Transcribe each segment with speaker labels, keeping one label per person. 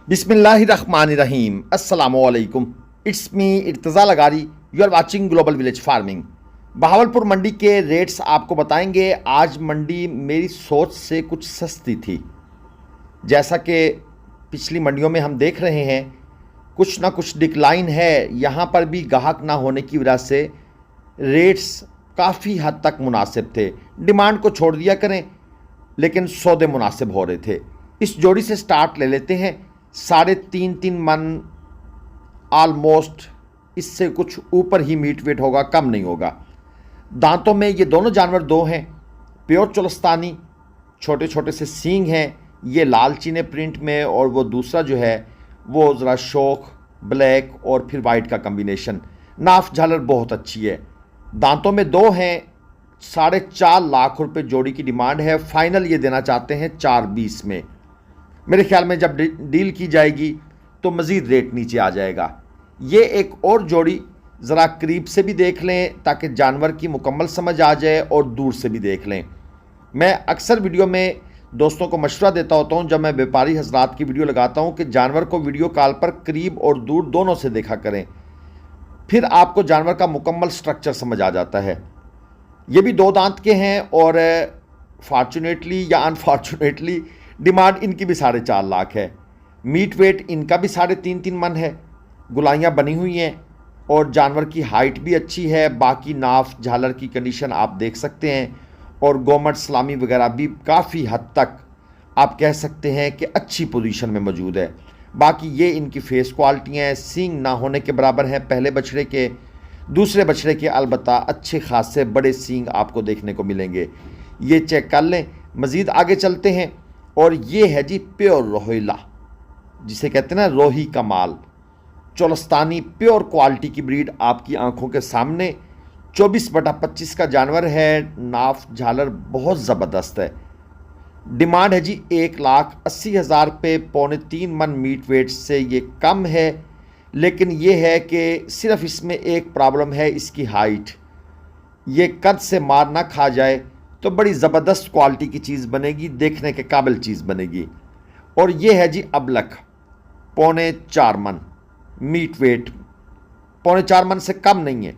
Speaker 1: बिस्मिल्लाहिर्रहमानिर्रहीम अस्सलामुअलैकुम। It's me Irtaza लगारी। You are watching Global Village Farming. Bahawalpur मंडी के रेट्स आपको बताएंगे। आज मंडी मेरी सोच से कुछ सस्ती थी। जैसा कि पिछली मंडियों में हम देख रहे हैं, कुछ ना कुछ डिक्लाइन है। यहाँ पर भी ग्राहक ना होने की वजह से रेट्स काफ़ी हद तक मुनासिब थे। डिमांड को छोड़ दिया करें, लेकिन सौदे मुनासिब हो रहे थे। इस जोड़ी से स्टार्ट ले लेते हैं। 3.5 मन आलमोस्ट, इससे कुछ ऊपर ही मीट वेट होगा, कम नहीं होगा। दांतों में ये दोनों जानवर दो हैं, प्योर चोलस्तानी। छोटे छोटे से सींग हैं, ये लाल चीने प्रिंट में, और वो दूसरा जो है वो ज़रा शौक ब्लैक और फिर वाइट का कम्बिनेशन। नाफ झालर बहुत अच्छी है। दांतों में दो हैं। 4.5 लाख रुपए जोड़ी की डिमांड है। फाइनल ये देना चाहते हैं 4.20 में। मेरे ख्याल में जब डील की जाएगी तो मज़ीद रेट नीचे आ जाएगा। ये एक और जोड़ी ज़रा करीब से भी देख लें ताकि जानवर की मुकम्मल समझ आ जाए, और दूर से भी देख लें। मैं अक्सर वीडियो में दोस्तों को मशवरा देता होता हूँ, जब मैं व्यापारी हजरात की वीडियो लगाता हूँ, कि जानवर को वीडियो कॉल पर करीब और दूर दोनों से देखा करें, फिर आपको जानवर का मुकम्मल स्ट्रक्चर समझ आ जाता है। ये भी 2 दांत के हैं, और फॉर्चुनेटली या अनफॉर्चुनेटली डिमांड इनकी भी 4.5 लाख है। मीट वेट इनका भी 3.5 मन है। गुलाइयाँ बनी हुई हैं और जानवर की हाइट भी अच्छी है। बाकी नाफ झालर की कंडीशन आप देख सकते हैं, और गोमट सलामी वगैरह भी काफ़ी हद तक आप कह सकते हैं कि अच्छी पोजीशन में मौजूद है। बाकी ये इनकी फेस क्वालिटियाँ हैं। सींग ना होने के बराबर हैं पहले बछड़े के। दूसरे बछड़े के अलबत्ता अच्छे खासे बड़े सींग आपको देखने को मिलेंगे। ये चेक कर लें। मज़ीद आगे चलते हैं, और ये है जी प्योर रोहिला, जिसे कहते हैं ना रोही का माल। चोलस्तानी प्योर क्वालिटी की ब्रीड आपकी आंखों के सामने। 24/25 का जानवर है। नाफ झालर बहुत ज़बरदस्त है। डिमांड है जी 1,80,000 पे। 2.25 मन मीट वेट से ये कम है, लेकिन ये है कि सिर्फ इसमें एक प्रॉब्लम है, इसकी हाइट। ये कद से मार ना खा जाए तो बड़ी ज़बरदस्त क्वालिटी की चीज़ बनेगी, देखने के काबिल चीज़ बनेगी। और ये है जी अबलख, 4.25 मन मीट वेट। 4.25 मन से कम नहीं है।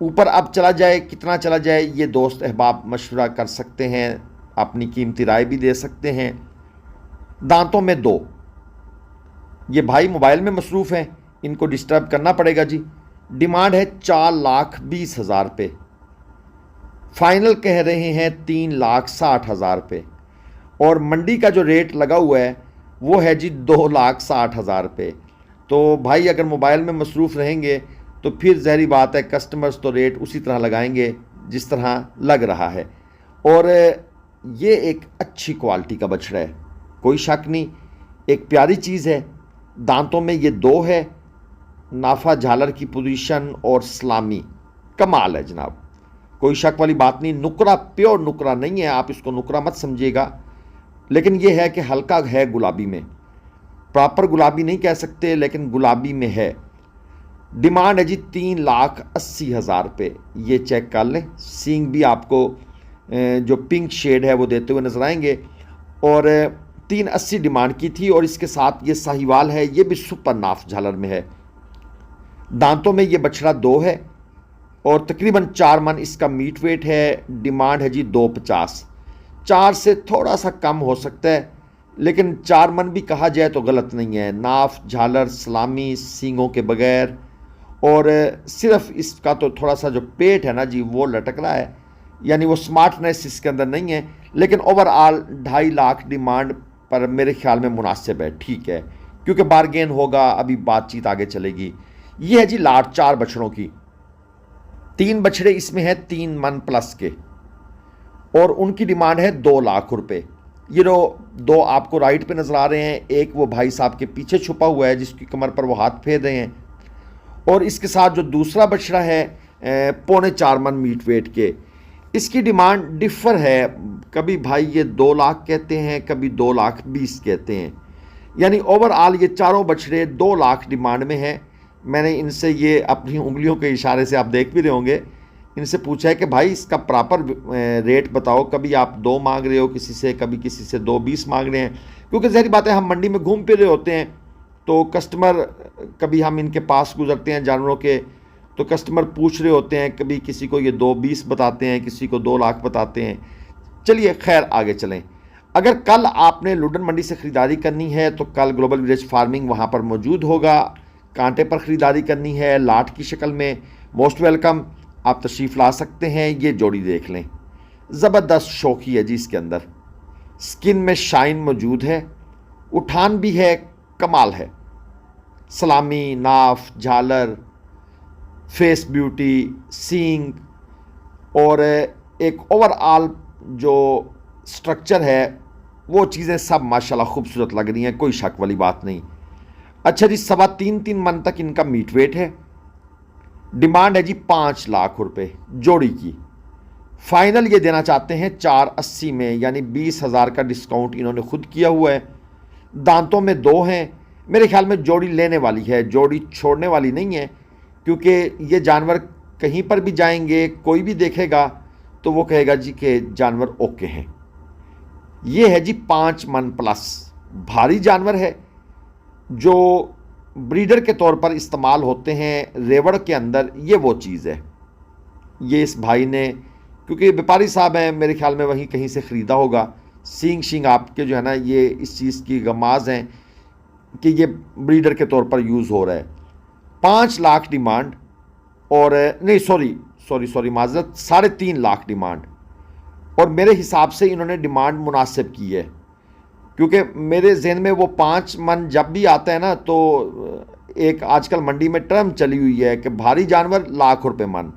Speaker 1: ऊपर अब चला जाए, कितना चला जाए, ये दोस्त अहबाब मशवरा कर सकते हैं, अपनी कीमती राय भी दे सकते हैं। दांतों में 2। ये भाई मोबाइल में मसरूफ़ हैं, इनको डिस्टर्ब करना पड़ेगा जी। डिमांड है 4,20,000 पे। फाइनल कह रहे हैं 3,60,000 पे। और मंडी का जो रेट लगा हुआ है वो है जी 2,60,000 पे। तो भाई अगर मोबाइल में मसरूफ़ रहेंगे तो फिर ज़हरी बात है, कस्टमर्स तो रेट उसी तरह लगाएंगे जिस तरह लग रहा है। और ये एक अच्छी क्वालिटी का बछड़ा है, कोई शक नहीं। एक प्यारी चीज़ है। दांतों में ये 2 है। नाफा झालर की पोजीशन और सलामी कमाल है जनाब, कोई शक वाली बात नहीं। नुकरा प्योर नुकरा नहीं है, आप इसको नुकरा मत समझिएगा, लेकिन ये है कि हल्का है गुलाबी में। प्रॉपर गुलाबी नहीं कह सकते, लेकिन गुलाबी में है। डिमांड है जी 3,80,000 पे। ये चेक कर लें। सींग भी आपको जो पिंक शेड है वो देते हुए नजर आएंगे। और 380 डिमांड की थी, और इसके साथ ये साहिवाल है, ये भी सुपर नाफ झालर में है। दांतों में ये बछड़ा 2 है, और तकरीबन 4 मन इसका मीट वेट है। डिमांड है जी 250। 4 से थोड़ा सा कम हो सकता है, लेकिन 4 मन भी कहा जाए तो गलत नहीं है। नाफ झालर सलामी सींगों के बगैर, और सिर्फ इसका तो थोड़ा सा जो पेट है ना जी वो लटक रहा है, यानी वो स्मार्टनेस इसके अंदर नहीं है। लेकिन ओवरऑल 2.5 लाख डिमांड पर मेरे ख्याल में मुनासिब है, ठीक है, क्योंकि बारगेन होगा, अभी बातचीत आगे चलेगी। ये है जी लाट 4 बछड़ों की। 3 बछड़े इसमें हैं 3 मन प्लस के, और उनकी डिमांड है 2 लाख रुपए। ये जो 2 आपको राइट पे नजर आ रहे हैं, एक वो भाई साहब के पीछे छुपा हुआ है जिसकी कमर पर वो हाथ फेर रहे हैं, और इसके साथ जो दूसरा बछड़ा है 4.25 मन मीट वेट के, इसकी डिमांड डिफर है। कभी भाई ये 2 लाख कहते हैं, कभी 2,20,000 कहते हैं। यानी ओवरऑल ये चारों बछड़े 2 लाख डिमांड में हैं। मैंने इनसे ये अपनी उंगलियों के इशारे से आप देख भी रहे होंगे इनसे पूछा है कि भाई इसका प्रॉपर रेट बताओ, कभी आप 2 मांग रहे हो किसी से, कभी किसी से 2.20 मांग रहे हैं, क्योंकि ज़ाहिर बात है हम मंडी में घूम फिर रहे होते हैं, तो कस्टमर, कभी हम इनके पास गुजरते हैं जानवरों के, तो कस्टमर पूछ रहे होते हैं, कभी किसी को ये 2.20 बताते हैं, किसी को 2 लाख बताते हैं। चलिए खैर आगे चलें। अगर कल आपने लुडन मंडी से ख़रीदारी करनी है तो कल ग्लोबल विलेज फार्मिंग वहाँ पर मौजूद होगा। कांटे पर ख़रीदारी करनी है लाट की शक्ल में, मोस्ट वेलकम, आप तशरीफ़ ला सकते हैं। ये जोड़ी देख लें, ज़बरदस्त शौकी है जी, इसके अंदर स्किन में शाइन मौजूद है, उठान भी है, कमाल है, सलामी, नाफ, झालर, फेस ब्यूटी, सींग और एक ओवरऑल जो स्ट्रक्चर है वो चीज़ें सब माशाल्लाह खूबसूरत लग रही हैं, कोई शक वाली बात नहीं। अच्छा जी, 3.25 मन तक इनका मीट वेट है। डिमांड है जी 5 लाख रुपए जोड़ी की। फाइनल ये देना चाहते हैं 480 में, यानी 20,000 का डिस्काउंट इन्होंने खुद किया हुआ है। दांतों में 2 हैं, मेरे ख्याल में जोड़ी लेने वाली है, जोड़ी छोड़ने वाली नहीं है, क्योंकि ये जानवर कहीं पर भी जाएंगे, कोई भी देखेगा तो वो कहेगा जी कि जानवर ओके हैं। ये है जी 5 मन प्लस, भारी जानवर है जो ब्रीडर के तौर पर इस्तेमाल होते हैं रेवड़ के अंदर, ये वो चीज़ है। ये इस भाई ने, क्योंकि व्यापारी साहब हैं, मेरे ख्याल में वहीं कहीं से ख़रीदा होगा। सींग शींग आपके जो है ना, ये इस चीज़ की गमाज हैं कि ये ब्रीडर के तौर पर यूज़ हो रहा है। 5 लाख डिमांड, और नहीं सॉरी माजरत, 3.5 लाख डिमांड। और मेरे हिसाब से इन्होंने डिमांड मुनासिब की है, क्योंकि मेरे जहन में वो 5 मन जब भी आता है ना, तो एक आजकल मंडी में टर्म चली हुई है कि भारी जानवर लाख रुपए मन,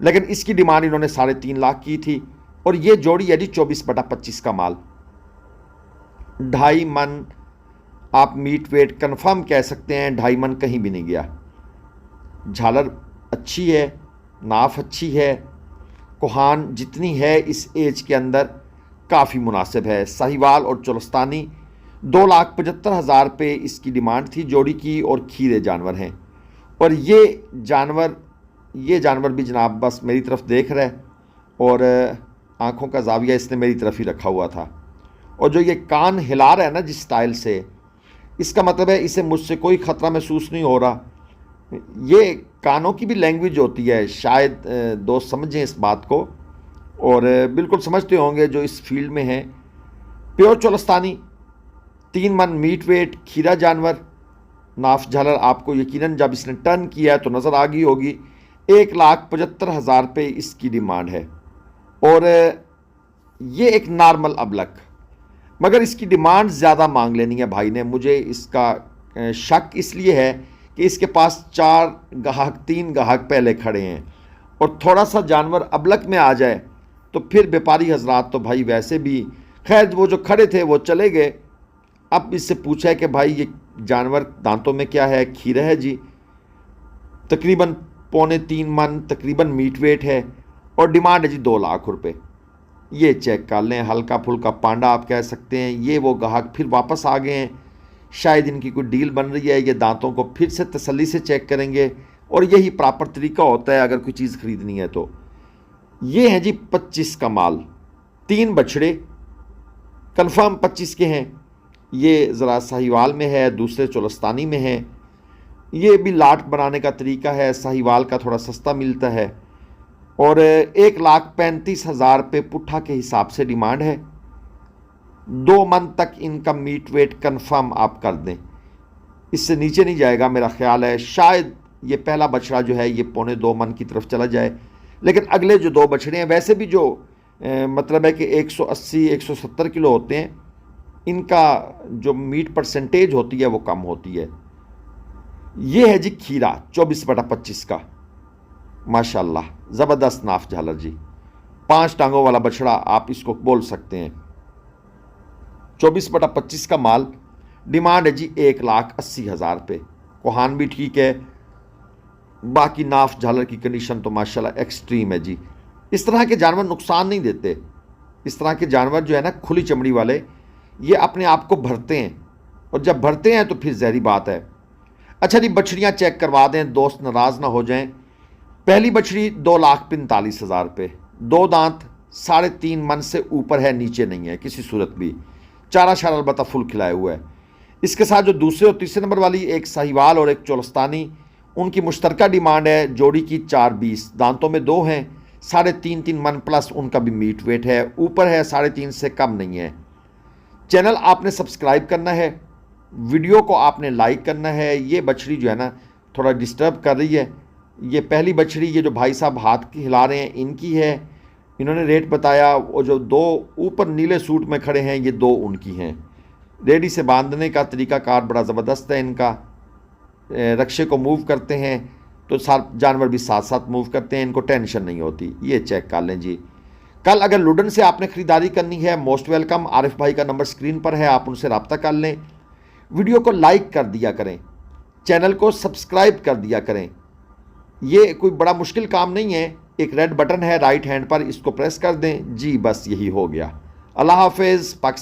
Speaker 1: लेकिन इसकी डिमांड इन्होंने 3.5 लाख की थी। और ये जोड़ी है जी 24/25 का माल, 2.5 मन आप मीट वेट कंफर्म कह सकते हैं, 2.5 मन कहीं भी नहीं गया। झालर अच्छी है, नाफ अच्छी है, कोहान जितनी है इस एज के अंदर काफ़ी मुनासिब है। साहिवाल और चोलस्तानी 2,75,000 रुपये इसकी डिमांड थी जोड़ी की, और खीरे जानवर हैं। और ये जानवर भी जनाब बस मेरी तरफ देख रहा है, और आँखों का जाविया इसने मेरी तरफ ही रखा हुआ था। और जो ये कान हिला रहा है ना जिस स्टाइल से, इसका मतलब है इसे मुझसे कोई ख़तरा महसूस नहीं हो रहा। ये कानों की भी लैंग्वेज होती है, शायद दोस्त समझें इस बात को, और बिल्कुल समझते होंगे जो इस फील्ड में हैं। प्योर चोलस्तानी, 3 मन मीट वेट, खीरा जानवर, नाफ झालर आपको यकीनन जब इसने टर्न किया है तो नज़र आ गई होगी। 1,75,000 रुपये इसकी डिमांड है। और ये एक नॉर्मल अबलक, मगर इसकी डिमांड ज़्यादा मांग लेनी है भाई ने। मुझे इसका शक इसलिए है कि इसके पास 3 गाहक पहले खड़े हैं, और थोड़ा सा जानवर अबलक में आ जाए तो फिर व्यापारी हजरात तो भाई वैसे भी, खैर वो जो खड़े थे वो चले गए। अब इससे पूछा है कि भाई ये जानवर दांतों में क्या है, खीरा है जी, तकरीबन 2.25 मन तकरीबन मीट वेट है, और डिमांड है जी 2 लाख रुपए। ये चेक कर लें, हल्का फुल्का पांडा आप कह सकते हैं। ये वो गाहक फिर वापस आ गए हैं, शायद इनकी कोई डील बन रही है, ये दांतों को फिर से तसल्ली से चेक करेंगे, और यही प्रॉपर तरीका होता है अगर कोई चीज़ ख़रीदनी है तो। ये है जी 25 का माल, 3 बछड़े कंफर्म 25 के हैं। ये ज़रा साहिवाल में है, दूसरे चोलस्तानी में है। ये भी लाट बनाने का तरीका है, साहिवाल का थोड़ा सस्ता मिलता है। और 1,35,000 रुपये पुट्ठा के हिसाब से डिमांड है। 2 मन तक इनका मीट वेट कंफर्म आप कर दें, इससे नीचे नहीं जाएगा मेरा ख्याल है। शायद ये पहला बछड़ा जो है ये 2.25 मन की तरफ चला जाए, लेकिन अगले जो 2 बछड़े हैं वैसे भी जो मतलब है कि 180-170 किलो होते हैं, इनका जो मीट परसेंटेज होती है वो कम होती है। ये है जी खीरा 24/25 का, माशाल्लाह ज़बरदस्त नाफ झालर जी, 5 टांगों वाला बछड़ा आप इसको बोल सकते हैं। 24/25 का माल, डिमांड है जी 1,80,000 रुपये। कोहान भी ठीक है, बाकी नाफ झालर की कंडीशन तो माशाल्लाह एक्सट्रीम है जी। इस तरह के जानवर नुकसान नहीं देते। इस तरह के जानवर जो है ना खुली चमड़ी वाले, ये अपने आप को भरते हैं, और जब भरते हैं तो फिर जहरी बात है। अच्छा जी, बछड़ियाँ चेक करवा दें, दोस्त नाराज़ ना हो जाएं। पहली बछड़ी 2,45,000 रुपये, 2 दांत, 3.5 मन से ऊपर है, नीचे नहीं है किसी सूरत भी, चारा शारा अलबत्ता फुल खिलाया हुआ है। इसके साथ जो दूसरे और तीसरे नंबर वाली एक साहिवाल और एक चोलस्तानी, उनकी मुश्तरका डिमांड है जोड़ी की 4,20, दांतों में 2 हैं, 3.5 मन प्लस उनका भी मीट वेट है, ऊपर है 3.5 से कम नहीं है। चैनल आपने सब्सक्राइब करना है, वीडियो को आपने लाइक करना है। ये बछड़ी जो है ना थोड़ा डिस्टर्ब कर रही है। ये पहली बछड़ी, ये जो भाई साहब हाथ हिला रहे हैं इनकी है, इन्होंने रेट बताया। वो जो 2 ऊपर नीले सूट में खड़े हैं ये 2 उनकी हैं। रेडी से बांधने का तरीकाकार बड़ा ज़बरदस्त है इनका। रक्षे को मूव करते हैं तो जानवर भी साथ साथ मूव करते हैं, इनको टेंशन नहीं होती। ये चेक कर लें जी। कल अगर लुडन से आपने ख़रीदारी करनी है, मोस्ट वेलकम। आरिफ भाई का नंबर स्क्रीन पर है, आप उनसे रब्ता कर लें। वीडियो को लाइक कर दिया करें, चैनल को सब्सक्राइब कर दिया करें। ये कोई बड़ा मुश्किल काम नहीं है, एक रेड बटन है राइट हैंड पर, इसको प्रेस कर दें जी, बस यही हो गया। अल्लाह हाफिज़। पाकिस्तान।